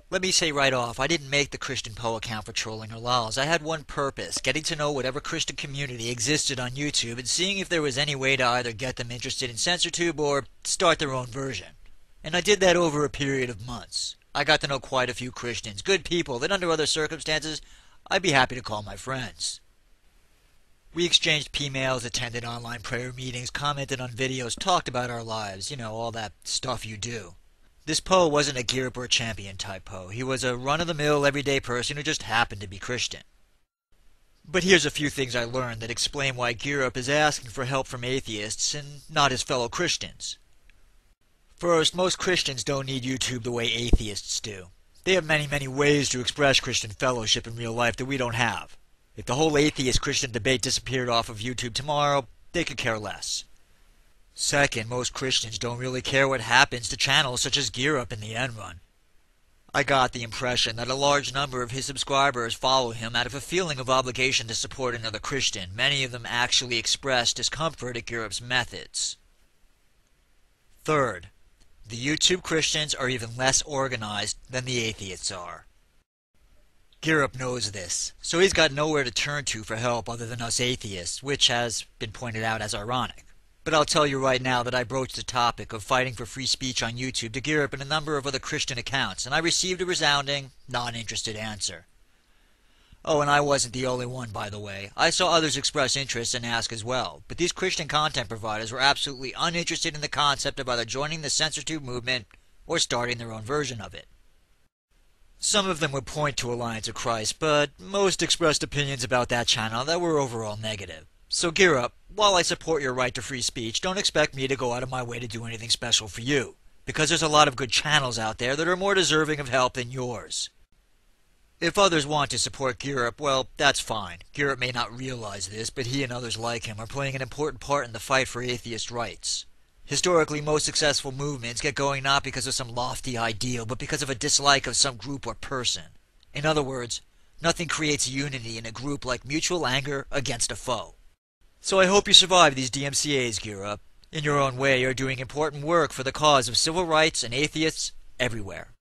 Let me say right off, I didn't make the Christian Poe account for trolling or lols. I had one purpose, getting to know whatever Christian community existed on YouTube and seeing if there was any way to either get them interested in CensorTube or start their own version. And I did that over a period of months. I got to know quite a few Christians, good people that under other circumstances I'd be happy to call my friends. We exchanged P-mails, attended online prayer meetings, commented on videos, talked about our lives, all that stuff you do. This Poe wasn't a GEERUP or a champion type Poe. He was a run-of-the-mill, everyday person who just happened to be Christian. But here's a few things I learned that explain why GEERUP is asking for help from atheists and not his fellow Christians. First, most Christians don't need YouTube the way atheists do. They have many, many ways to express Christian fellowship in real life that we don't have. If the whole atheist-Christian debate disappeared off of YouTube tomorrow, they could care less. Second, most Christians don't really care what happens to channels such as GEERUP in the end run. I got the impression that a large number of his subscribers follow him out of a feeling of obligation to support another Christian. Many of them actually express discomfort at GEERUP's methods. Third, the YouTube Christians are even less organized than the atheists are. GEERUP knows this, so he's got nowhere to turn to for help other than us atheists, which has been pointed out as ironic. But I'll tell you right now that I broached the topic of fighting for free speech on YouTube to GEERUP and a number of other Christian accounts, and I received a resounding, non-interested answer. Oh, and I wasn't the only one, by the way. I saw others express interest and ask as well, but these Christian content providers were absolutely uninterested in the concept of either joining the CensorTube movement or starting their own version of it. Some of them would point to Alliance of Christ, but most expressed opinions about that channel that were overall negative. So GEERUP, while I support your right to free speech, don't expect me to go out of my way to do anything special for you, because there's a lot of good channels out there that are more deserving of help than yours. If others want to support GEERUP, well, that's fine. GEERUP may not realize this, but he and others like him are playing an important part in the fight for atheist rights. Historically, most successful movements get going not because of some lofty ideal, but because of a dislike of some group or person. In other words, nothing creates unity in a group like mutual anger against a foe. So I hope you survive these DMCAs, GEERUP. In your own way, you're doing important work for the cause of civil rights and atheists everywhere.